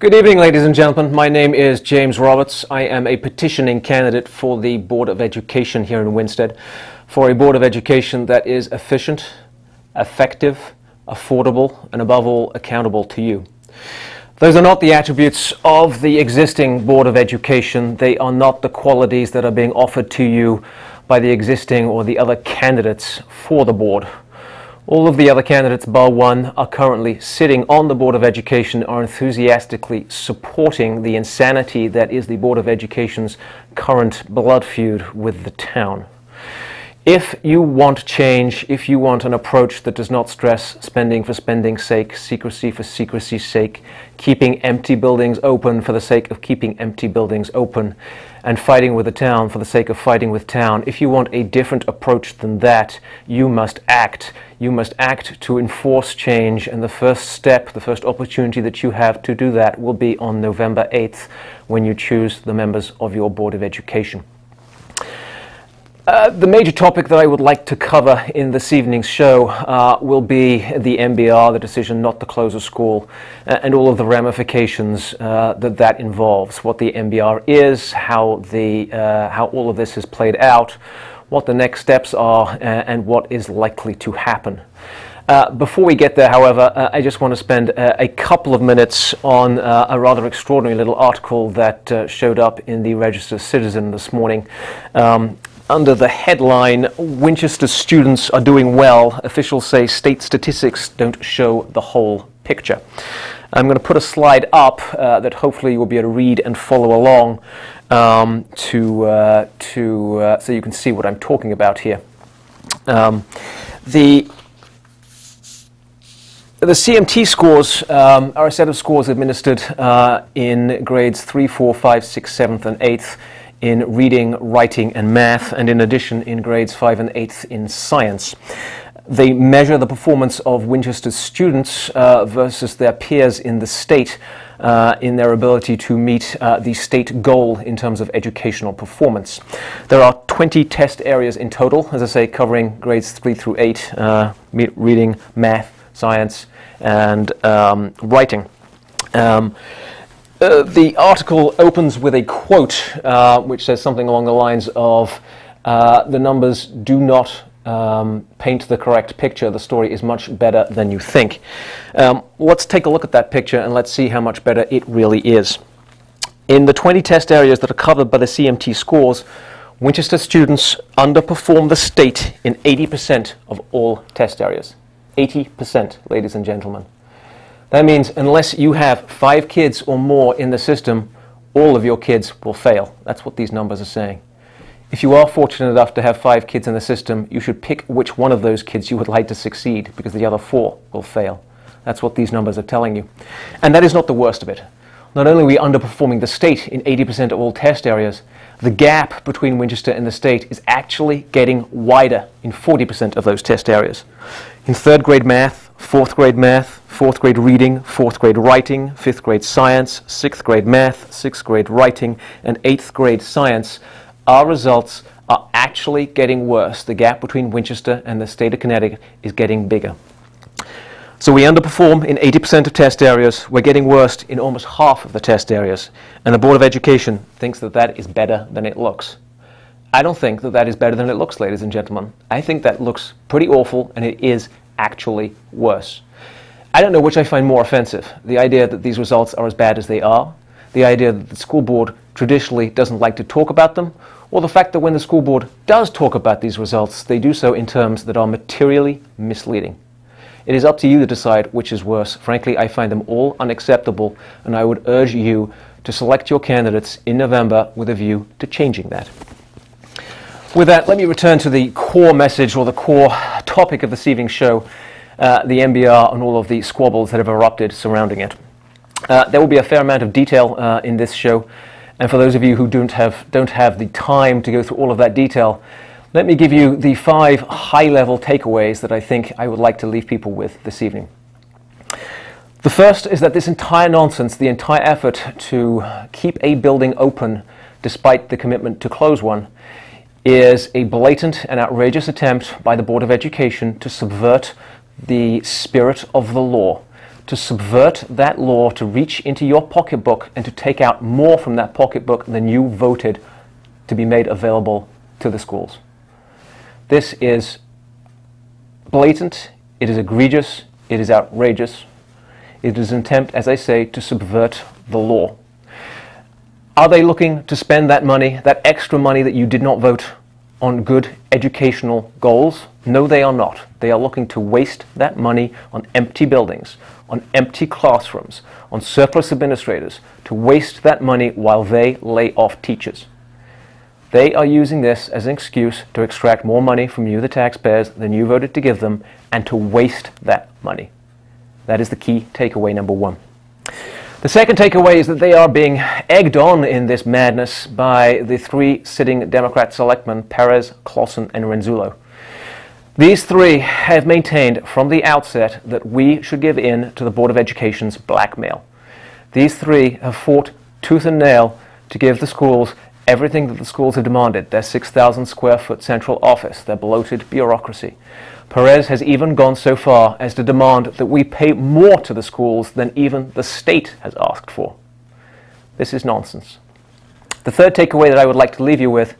Good evening, ladies and gentlemen. My name is James Roberts. I am a petitioning candidate for the Board of Education here in Winstead, for a Board of Education that is efficient, effective, affordable, and above all, accountable to you. Those are not the attributes of the existing Board of Education. They are not the qualities that are being offered to you by the existing or the other candidates for the board. All of the other candidates, bar one, are currently sitting on the Board of Education, are enthusiastically supporting the insanity that is the Board of Education's current blood feud with the town. If you want change, if you want an approach that does not stress spending for spending's sake, secrecy for secrecy's sake, keeping empty buildings open for the sake of keeping empty buildings open, and fighting with the town for the sake of fighting with town, if you want a different approach than that, you must act. You must act to enforce change, and the first step, the first opportunity that you have to do that will be on November 8th when you choose the members of your Board of Education. The major topic that I would like to cover in this evening's show will be the MBR, the decision not to close a school, and all of the ramifications that involves, what the MBR is, how all of this is played out, what the next steps are, and what is likely to happen. Before we get there, however, I just want to spend a couple of minutes on a rather extraordinary little article that showed up in the Register Citizen this morning. Under the headline, "Winchester students are doing well. Officials say state statistics don't show the whole picture." I'm going to put a slide up that hopefully you will be able to read and follow along so you can see what I'm talking about here. The CMT scores are a set of scores administered in grades 3, 4, 5, 6, 7th, and 8th in reading, writing, and math, and in addition in grades 5 and 8th in science. They measure the performance of Winchester students versus their peers in the state in their ability to meet the state goal in terms of educational performance. There are 20 test areas in total, as I say, covering grades 3 through 8, reading, math, science, and writing. The article opens with a quote which says something along the lines of, the numbers do not paint the correct picture. The story is much better than you think. Let's take a look at that picture and let's see how much better it really is. In the 20 test areas that are covered by the CMT scores, Winchester students underperform the state in 80% of all test areas. 80%, ladies and gentlemen. That means unless you have 5 kids or more in the system, all of your kids will fail. That's what these numbers are saying. If you are fortunate enough to have 5 kids in the system, you should pick which one of those kids you would like to succeed, because the other 4 will fail. That's what these numbers are telling you. And that is not the worst of it. Not only are we underperforming the state in 80% of all test areas, the gap between Winchester and the state is actually getting wider in 40% of those test areas. In 3rd grade math, 4th grade math, 4th grade reading, 4th grade writing, 5th grade science, 6th grade math, 6th grade writing, and 8th grade science, our results are actually getting worse. The gap between Winchester and the state of Connecticut is getting bigger. So we underperform in 80% of test areas. We're getting worse in almost half of the test areas. And the Board of Education thinks that that is better than it looks. I don't think that that is better than it looks, ladies and gentlemen. I think that looks pretty awful, and it is actually worse. I don't know which I find more offensive. The idea that these results are as bad as they are, the idea that the school board traditionally doesn't like to talk about them, or the fact that when the school board does talk about these results, they do so in terms that are materially misleading. It is up to you to decide which is worse. Frankly, I find them all unacceptable, and I would urge you to select your candidates in November with a view to changing that. With that, let me return to the core message, or the core topic of this evening's show, the MBR and all of the squabbles that have erupted surrounding it. There will be a fair amount of detail in this show, and for those of you who don't have the time to go through all of that detail, let me give you the 5 high-level takeaways that I think I would like to leave people with this evening. The first is that this entire nonsense, the entire effort to keep a building open despite the commitment to close one, is a blatant and outrageous attempt by the Board of Education to subvert the spirit of the law, to subvert that law, to reach into your pocketbook and to take out more from that pocketbook than you voted to be made available to the schools. This is blatant, it is egregious, it is outrageous. It is an attempt, as I say, to subvert the law. Are they looking to spend that money, that extra money that you did not vote, on good educational goals? No, they are not. They are looking to waste that money on empty buildings, on empty classrooms, on surplus administrators, to waste that money while they lay off teachers. They are using this as an excuse to extract more money from you, the taxpayers, than you voted to give them, and to waste that money. That is the key takeaway number one. The second takeaway is that they are being egged on in this madness by the three sitting Democrat selectmen, Perez, Clausen, and Renzullo. These three have maintained from the outset that we should give in to the Board of Education's blackmail. These three have fought tooth and nail to give the schools everything that the schools have demanded, their 6,000 square foot central office, their bloated bureaucracy. Perez has even gone so far as to demand that we pay more to the schools than even the state has asked for. This is nonsense. The third takeaway that I would like to leave you with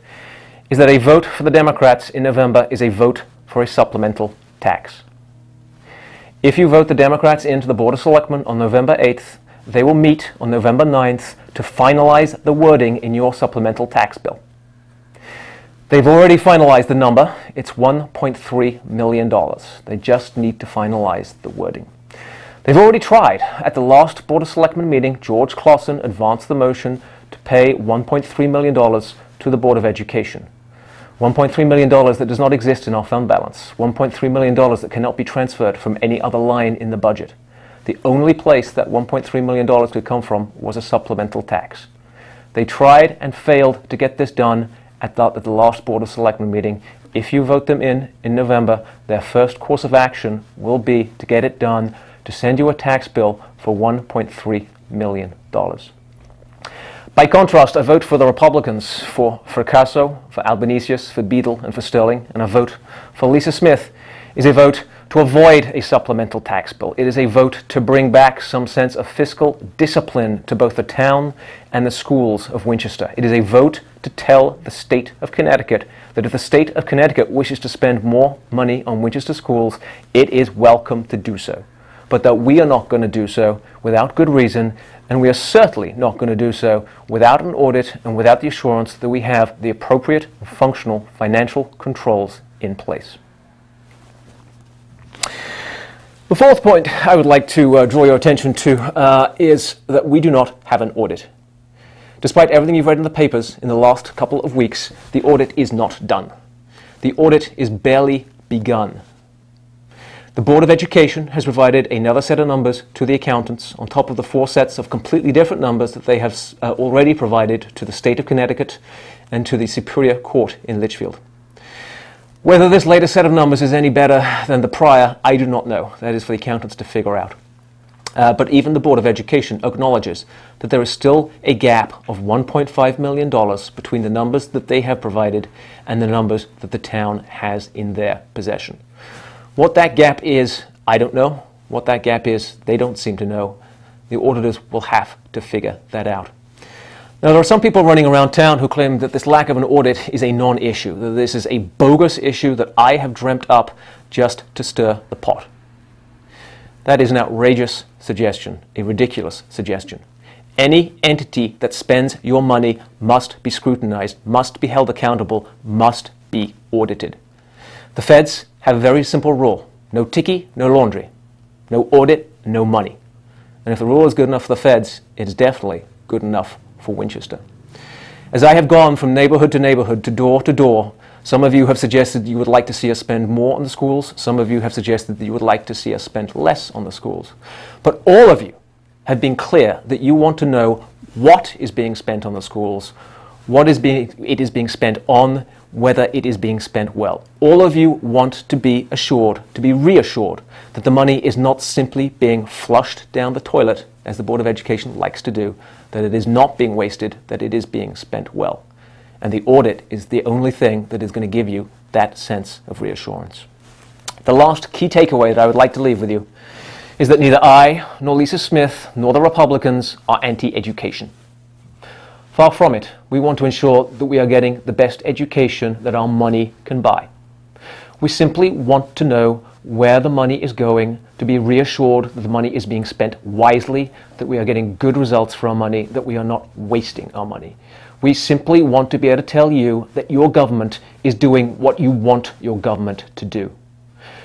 is that a vote for the Democrats in November is a vote for a supplemental tax. If you vote the Democrats into the Board of Selectmen on November 8th, they will meet on November 9th to finalize the wording in your supplemental tax bill. They've already finalized the number. It's $1.3 million. They just need to finalize the wording. They've already tried. At the last Board of Selectmen meeting, George Clausen advanced the motion to pay $1.3 million to the Board of Education. $1.3 million that does not exist in our fund balance. $1.3 million that cannot be transferred from any other line in the budget. The only place that $1.3 million could come from was a supplemental tax. They tried and failed to get this done at the last Board of Selectmen meeting. If you vote them in November, their first course of action will be to get it done, to send you a tax bill for $1.3 million. By contrast, I vote for the Republicans, for Fracasso, for Albanesius, for Beadle, and for Sterling, and a vote for Lisa Smith is a vote to avoid a supplemental tax bill. It is a vote to bring back some sense of fiscal discipline to both the town and the schools of Winchester. It is a vote to tell the state of Connecticut that if the state of Connecticut wishes to spend more money on Winchester schools, it is welcome to do so. But that we are not going to do so without good reason, and we are certainly not going to do so without an audit and without the assurance that we have the appropriate and functional financial controls in place. The fourth point I would like to draw your attention to is that we do not have an audit. Despite everything you've read in the papers in the last couple of weeks, the audit is not done. The audit is barely begun. The Board of Education has provided another set of numbers to the accountants on top of the 4 sets of completely different numbers that they have already provided to the state of Connecticut and to the Superior Court in Litchfield. Whether this latest set of numbers is any better than the prior, I do not know. That is for the accountants to figure out. But even the Board of Education acknowledges that there is still a gap of $1.5 million between the numbers that they have provided and the numbers that the town has in their possession. What that gap is, I don't know. What that gap is, they don't seem to know. The auditors will have to figure that out. Now, there are some people running around town who claim that this lack of an audit is a non-issue, that this is a bogus issue that I have dreamt up just to stir the pot. That is an outrageous suggestion, a ridiculous suggestion. Any entity that spends your money must be scrutinized, must be held accountable, must be audited. The feds have a very simple rule. No ticky, no laundry. No audit, no money. And if the rule is good enough for the feds, it's definitely good enough for Winchester. As I have gone from neighborhood to door, some of you have suggested you would like to see us spend more on the schools. Some of you have suggested that you would like to see us spend less on the schools. But all of you have been clear that you want to know what is being spent on the schools, what it is being spent on, whether it is being spent well. All of you want to be assured, to be reassured, that the money is not simply being flushed down the toilet, as the Board of Education likes to do, that it is not being wasted, that it is being spent well. And the audit is the only thing that is going to give you that sense of reassurance. The last key takeaway that I would like to leave with you is that neither I, nor Lisa Smith, nor the Republicans are anti-education. Far from it. We want to ensure that we are getting the best education that our money can buy. We simply want to know where the money is going, to be reassured that the money is being spent wisely, that we are getting good results for our money, that we are not wasting our money. We simply want to be able to tell you that your government is doing what you want your government to do.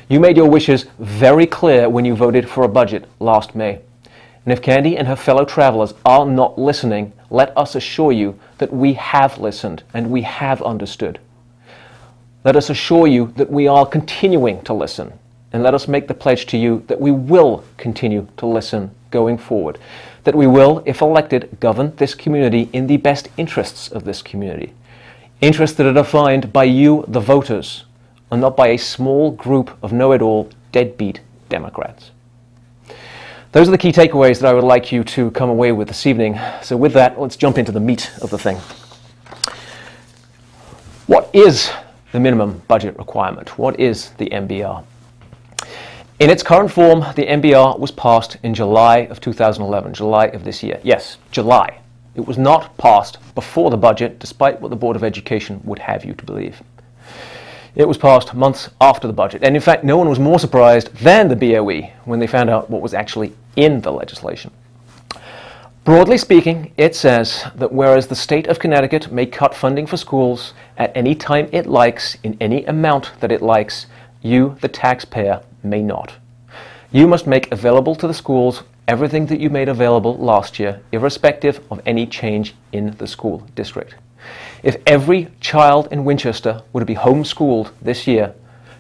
You made your wishes very clear when you voted for a budget last May. And if Candy and her fellow travelers are not listening, let us assure you that we have listened and we have understood. Let us assure you that we are continuing to listen, and let us make the pledge to you that we will continue to listen going forward, that we will, if elected, govern this community in the best interests of this community, interests that are defined by you, the voters, and not by a small group of know-it-all, deadbeat Democrats. Those are the key takeaways that I would like you to come away with this evening. So with that, let's jump into the meat of the thing. What is the minimum budget requirement? What is the MBR? In its current form, the MBR was passed in July of 2011, July of this year. Yes, July. It was not passed before the budget, despite what the Board of Education would have you to believe. It was passed months after the budget, and in fact, no one was more surprised than the BOE when they found out what was actually in the legislation. Broadly speaking, it says that whereas the state of Connecticut may cut funding for schools at any time it likes, in any amount that it likes, you, the taxpayer, may not. You must make available to the schools everything that you made available last year, irrespective of any change in the school district. If every child in Winchester were to be homeschooled this year,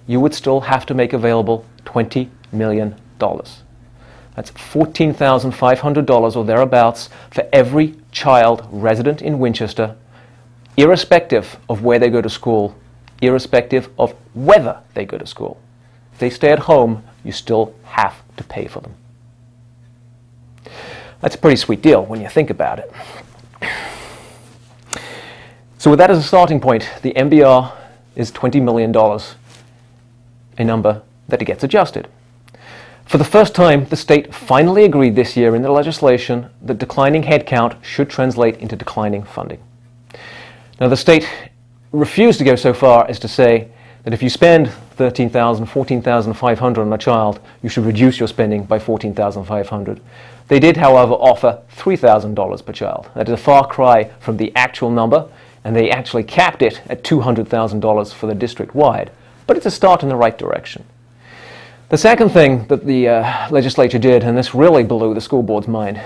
you would still have to make available $20 million. That's $14,500 or thereabouts for every child resident in Winchester, irrespective of where they go to school, irrespective of whether they go to school. If they stay at home, you still have to pay for them. That's a pretty sweet deal when you think about it. So with that as a starting point, the MBR is $20 million, a number that gets adjusted. For the first time, the state finally agreed this year in the legislation that declining headcount should translate into declining funding. Now, the state refused to go so far as to say that if you spend $13,000, $14,500 on a child, you should reduce your spending by $14,500. They did, however, offer $3,000 per child. That is a far cry from the actual number, and they actually capped it at $200,000 for the district-wide. But it's a start in the right direction. The second thing that the legislature did, and this really blew the school board's mind,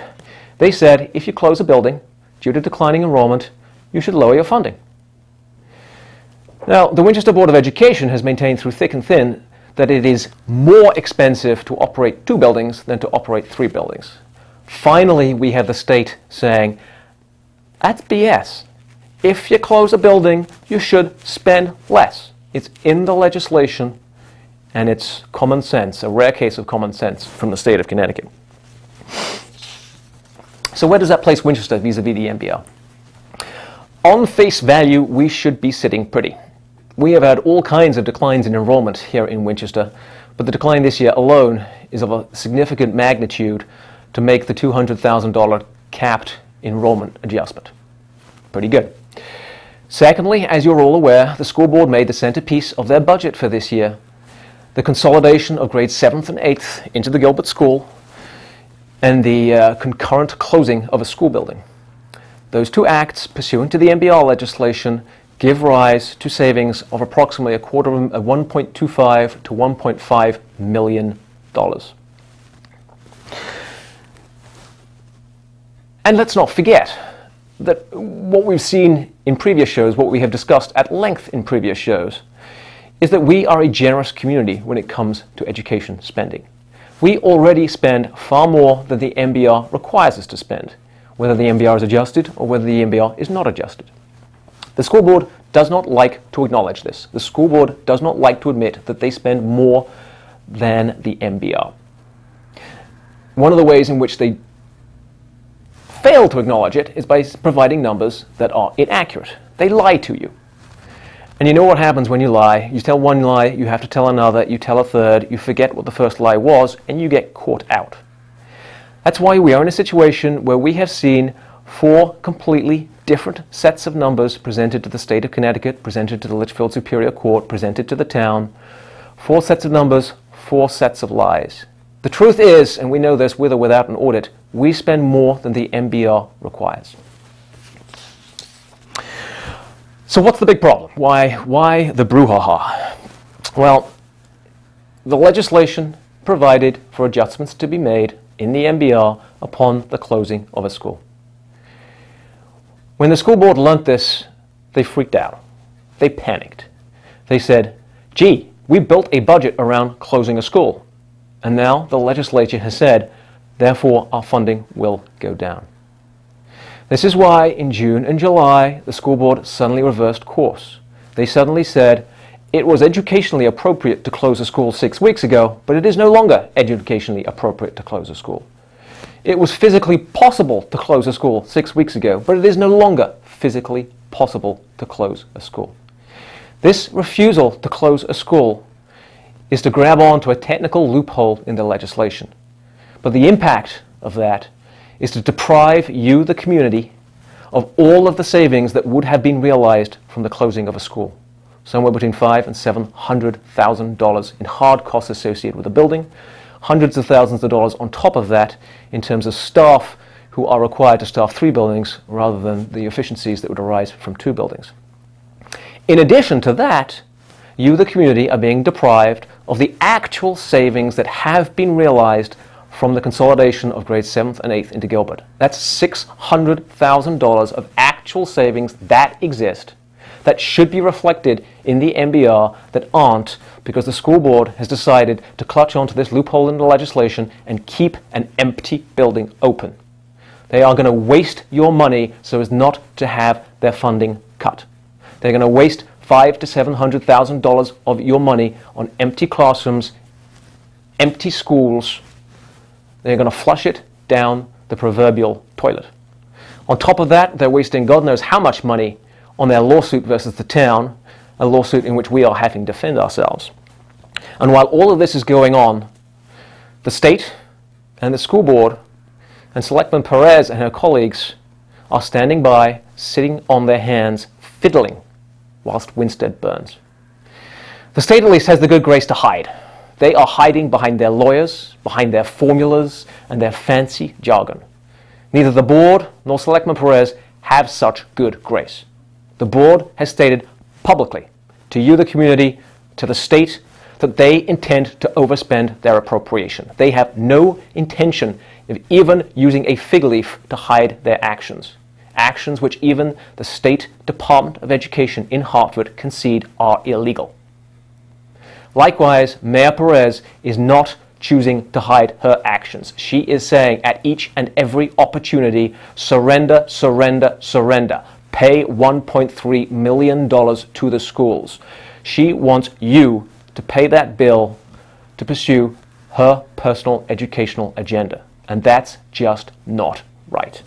they said if you close a building due to declining enrollment, you should lower your funding. Now, the Winchester Board of Education has maintained through thick and thin that it is more expensive to operate 2 buildings than to operate 3 buildings. Finally, we have the state saying, that's BS. If you close a building, you should spend less. It's in the legislation, and it's common sense, a rare case of common sense from the state of Connecticut. So where does that place Winchester vis-a-vis the MBR? On face value, we should be sitting pretty. We have had all kinds of declines in enrollment here in Winchester, but the decline this year alone is of a significant magnitude to make the $200,000 capped enrollment adjustment. Pretty good. Secondly, as you're all aware, the school board made the centerpiece of their budget for this year the consolidation of grades 7th and 8th into the Gilbert School and the concurrent closing of a school building. Those 2 acts, pursuant to the MBR legislation, give rise to savings of approximately $1.25 to $1.5 million. And let's not forget that what we've seen in previous shows, what we have discussed at length in previous shows, is that we are a generous community when it comes to education spending. We already spend far more than the MBR requires us to spend, whether the MBR is adjusted or whether the MBR is not adjusted. The school board does not like to acknowledge this. The school board does not like to admit that they spend more than the MBR. One of the ways in which they fail to acknowledge it is by providing numbers that are inaccurate. They lie to you. And you know what happens when you lie. You tell one lie, you have to tell another, you tell a third, you forget what the first lie was, and you get caught out. That's why we are in a situation where we have seen 4 completely different sets of numbers presented to the state of Connecticut, presented to the Litchfield Superior Court, presented to the town. 4 sets of numbers, 4 sets of lies. The truth is, and we know this with or without an audit, we spend more than the MBR requires. So what's the big problem? Why the brouhaha? Well, the legislation provided for adjustments to be made in the MBR upon the closing of a school. When the school board learnt this, they freaked out. They panicked. They said, gee, we built a budget around closing a school. And now the legislature has said, therefore our funding will go down. This is why in June and July the school board suddenly reversed course. They suddenly said it was educationally appropriate to close a school 6 weeks ago, but it is no longer educationally appropriate to close a school. It was physically possible to close a school 6 weeks ago, but it is no longer physically possible to close a school. This refusal to close a school is to grab on to a technical loophole in the legislation. But the impact of that is to deprive you, the community, of all of the savings that would have been realized from the closing of a school. Somewhere between $500,000 and $700,000 in hard costs associated with the building, hundreds of thousands of dollars on top of that in terms of staff who are required to staff 3 buildings rather than the efficiencies that would arise from 2 buildings. In addition to that, you, the community, are being deprived of the actual savings that have been realized from the consolidation of grades 7th and 8th into Gilbert. That's $600,000 of actual savings that exist that should be reflected in the MBR that aren't, because the school board has decided to clutch onto this loophole in the legislation and keep an empty building open. They are going to waste your money so as not to have their funding cut. They're going to waste $500,000 to $700,000 of your money on empty classrooms, empty schools. They're going to flush it down the proverbial toilet. On top of that, they're wasting God knows how much money on their lawsuit versus the town, a lawsuit in which we are having to defend ourselves. And while all of this is going on, the state and the school board and Selectman Perez and her colleagues are standing by, sitting on their hands, fiddling, whilst Winstead burns. The state at least has the good grace to hide. They are hiding behind their lawyers, behind their formulas, and their fancy jargon. Neither the board nor Selectman Perez have such good grace. The board has stated publicly to you, the community, to the state, that they intend to overspend their appropriation. They have no intention of even using a fig leaf to hide their actions. Actions which even the State Department of Education in Hartford concede are illegal. Likewise, Mayor Perez is not choosing to hide her actions. She is saying at each and every opportunity, surrender, surrender, surrender. Pay $1.3 million to the schools. She wants you to pay that bill to pursue her personal educational agenda. And that's just not right.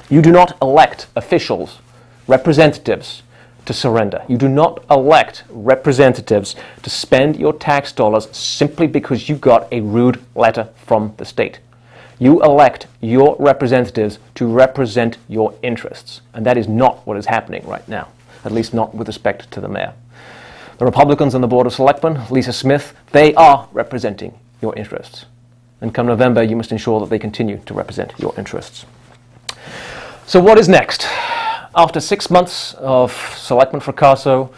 You do not elect officials, representatives, to surrender. You do not elect representatives to spend your tax dollars simply because you got a rude letter from the state. You elect your representatives to represent your interests. And that is not what is happening right now, at least not with respect to the mayor. The Republicans on the Board of Selectmen, Lisa Smith, they are representing your interests. And come November, you must ensure that they continue to represent your interests. So what is next? After 6 months of Selectman Fracasso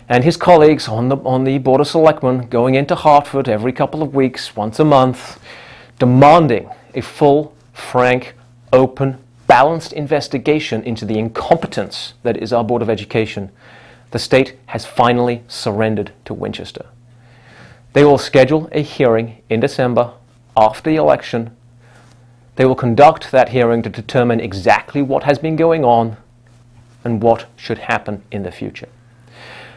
and his colleagues on the Board of Selectmen going into Hartford every couple of weeks, once a month, demanding a full, frank, open, balanced investigation into the incompetence that is our Board of Education, the state has finally surrendered to Winchester. They will schedule a hearing in December after the election. They will conduct that hearing to determine exactly what has been going on and what should happen in the future.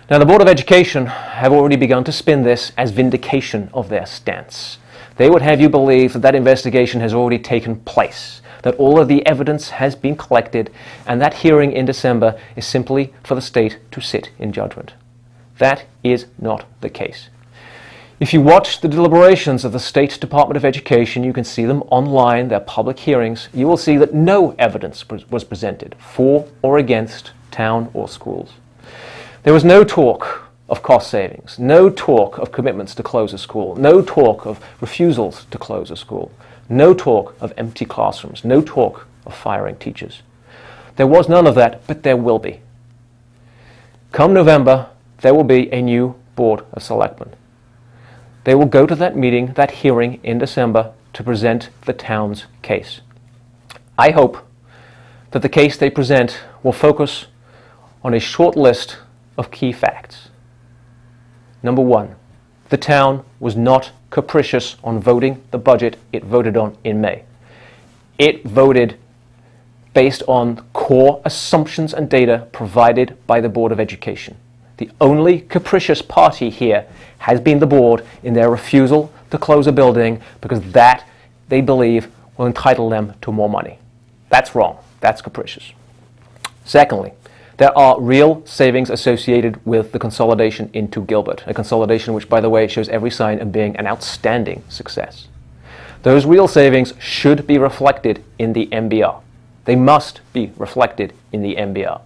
Now, the Board of Education have already begun to spin this as vindication of their stance. They would have you believe that that investigation has already taken place, that all of the evidence has been collected, and that hearing in December is simply for the state to sit in judgment. That is not the case. If you watch the deliberations of the State Department of Education, you can see them online, their public hearings, you will see that no evidence was presented for or against town or schools. There was no talk of cost savings, no talk of commitments to close a school, no talk of refusals to close a school, no talk of empty classrooms, no talk of firing teachers. There was none of that, but there will be. Come November, there will be a new Board of Selectmen. They will go to that meeting, that hearing in December, to present the town's case. I hope that the case they present will focus on a short list of key facts. Number one, the town was not capricious on voting the budget it voted on in May. It voted based on core assumptions and data provided by the Board of Education. The only capricious party here has been the board in their refusal to close a building because that, they believe, will entitle them to more money. That's wrong. That's capricious. Secondly, there are real savings associated with the consolidation into Gilbert, a consolidation which, by the way, shows every sign of being an outstanding success. Those real savings should be reflected in the MBR. They must be reflected in the MBR.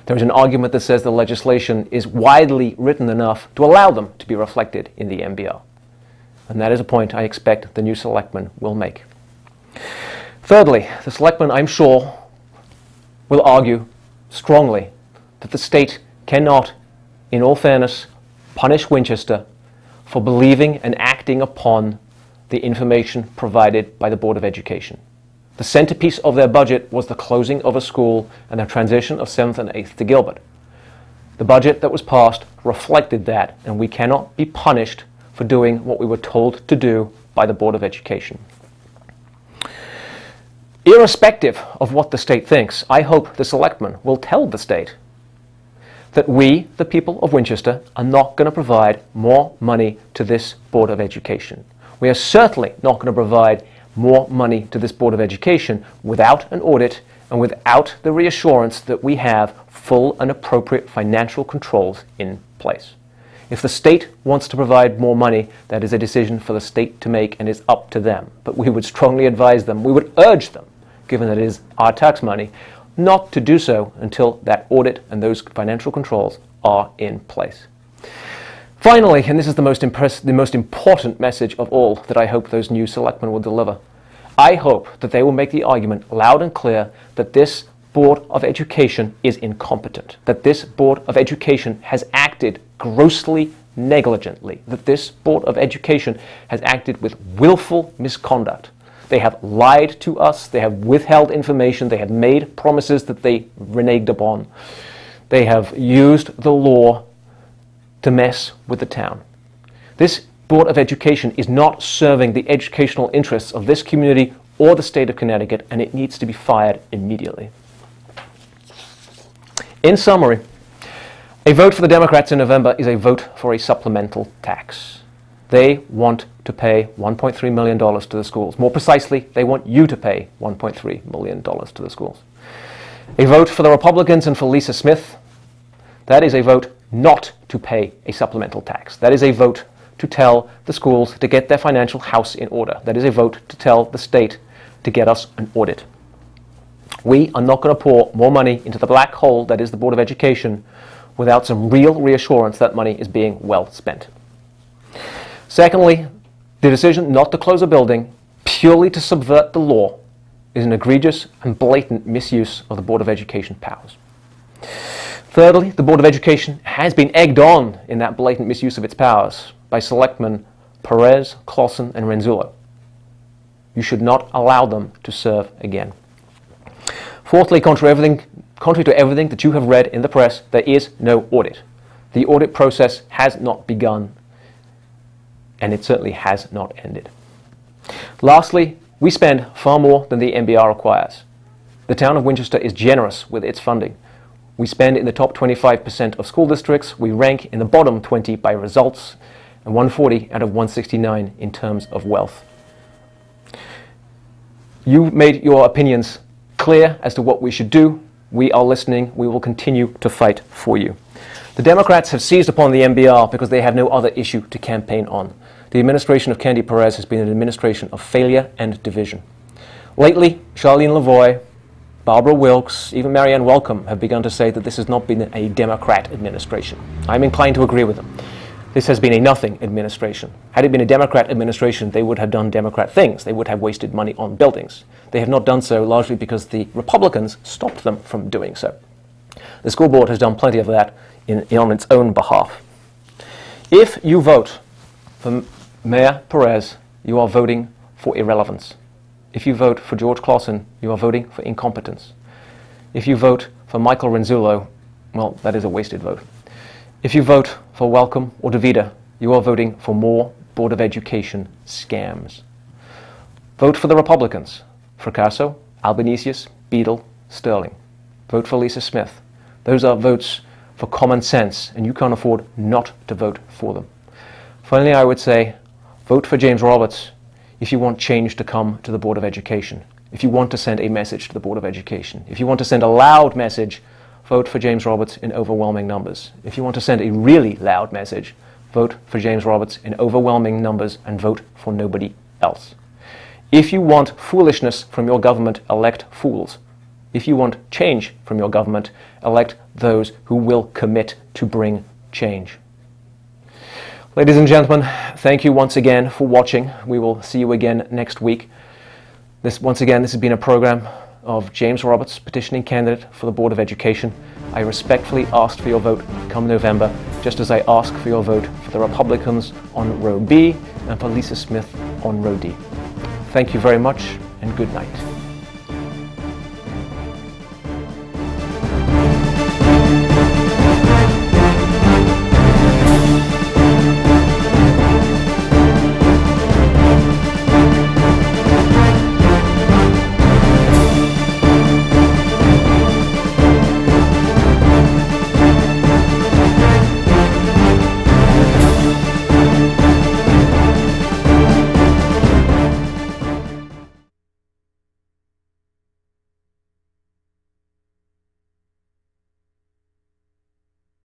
There is an argument that says the legislation is widely written enough to allow them to be reflected in the MBR. And that is a point I expect the new selectmen will make. Thirdly, the selectmen, I'm sure, will argue strongly that the state cannot, in all fairness, punish Winchester for believing and acting upon the information provided by the Board of Education. The centerpiece of their budget was the closing of a school and the transition of 7th and 8th to Gilbert. The budget that was passed reflected that, and we cannot be punished for doing what we were told to do by the Board of Education. Irrespective of what the state thinks, I hope the selectmen will tell the state that we, the people of Winchester, are not going to provide more money to this Board of Education. We are certainly not going to provide more money to this Board of Education without an audit and without the reassurance that we have full and appropriate financial controls in place. If the state wants to provide more money, that is a decision for the state to make and is up to them. But we would strongly advise them, we would urge them, given that it is our tax money, not to do so until that audit and those financial controls are in place. Finally, and this is the most important message of all that I hope those new selectmen will deliver, I hope that they will make the argument loud and clear that this Board of Education is incompetent, that this Board of Education has acted grossly negligently, that this Board of Education has acted with willful misconduct. They have lied to us, they have withheld information, they have made promises that they reneged upon. They have used the law to mess with the town. This Board of Education is not serving the educational interests of this community or the state of Connecticut, and it needs to be fired immediately. In summary, a vote for the Democrats in November is a vote for a supplemental tax. They want to pay $1.3 million to the schools. More precisely, they want you to pay $1.3 million to the schools. A vote for the Republicans and for Lisa Smith, that is a vote not to pay a supplemental tax. That is a vote to tell the schools to get their financial house in order. That is a vote to tell the state to get us an audit. We are not going to pour more money into the black hole that is the Board of Education without some real reassurance that money is being well spent. Secondly, the decision not to close a building purely to subvert the law is an egregious and blatant misuse of the Board of Education powers. Thirdly, the Board of Education has been egged on in that blatant misuse of its powers by selectmen Perez, Clausen, and Renzullo. You should not allow them to serve again. Fourthly, contrary to everything that you have read in the press, there is no audit. The audit process has not begun, and it certainly has not ended. Lastly, we spend far more than the MBR requires. The town of Winchester is generous with its funding. We spend in the top 25% of school districts. We rank in the bottom 20 by results, and 140 out of 169 in terms of wealth. You made your opinions clear as to what we should do. We are listening. We will continue to fight for you. The Democrats have seized upon the MBR because they have no other issue to campaign on. The administration of Candy Perez has been an administration of failure and division. Lately, Charlene Lavoie, Barbara Wilkes, even Marianne Welcome have begun to say that this has not been a Democrat administration. I'm inclined to agree with them. This has been a nothing administration. Had it been a Democrat administration, they would have done Democrat things. They would have wasted money on buildings. They have not done so largely because the Republicans stopped them from doing so. The school board has done plenty of that on its own behalf. If you vote for Mayor Perez, you are voting for irrelevance. If you vote for George Claassen, you are voting for incompetence. If you vote for Michael Renzullo, well, that is a wasted vote. If you vote for Welcome or DeVita, you are voting for more Board of Education scams. Vote for the Republicans, Fracasso, Albanesius, Beadle, Sterling. Vote for Lisa Smith. Those are votes for common sense, and you can't afford not to vote for them. Finally, I would say, vote for James Roberts if you want change to come to the Board of Education. If you want to send a message to the Board of Education. If you want to send a loud message, vote for James Roberts in overwhelming numbers. If you want to send a really loud message, vote for James Roberts in overwhelming numbers and vote for nobody else. If you want foolishness from your government, elect fools. If you want change from your government, elect those who will commit to bring change. Ladies and gentlemen, thank you once again for watching. We will see you again next week. Once again, this has been a program of James Roberts, petitioning candidate for the Board of Education. I respectfully asked for your vote come November, just as I ask for your vote for the Republicans on row B and for Lisa Smith on row D. Thank you very much, and good night.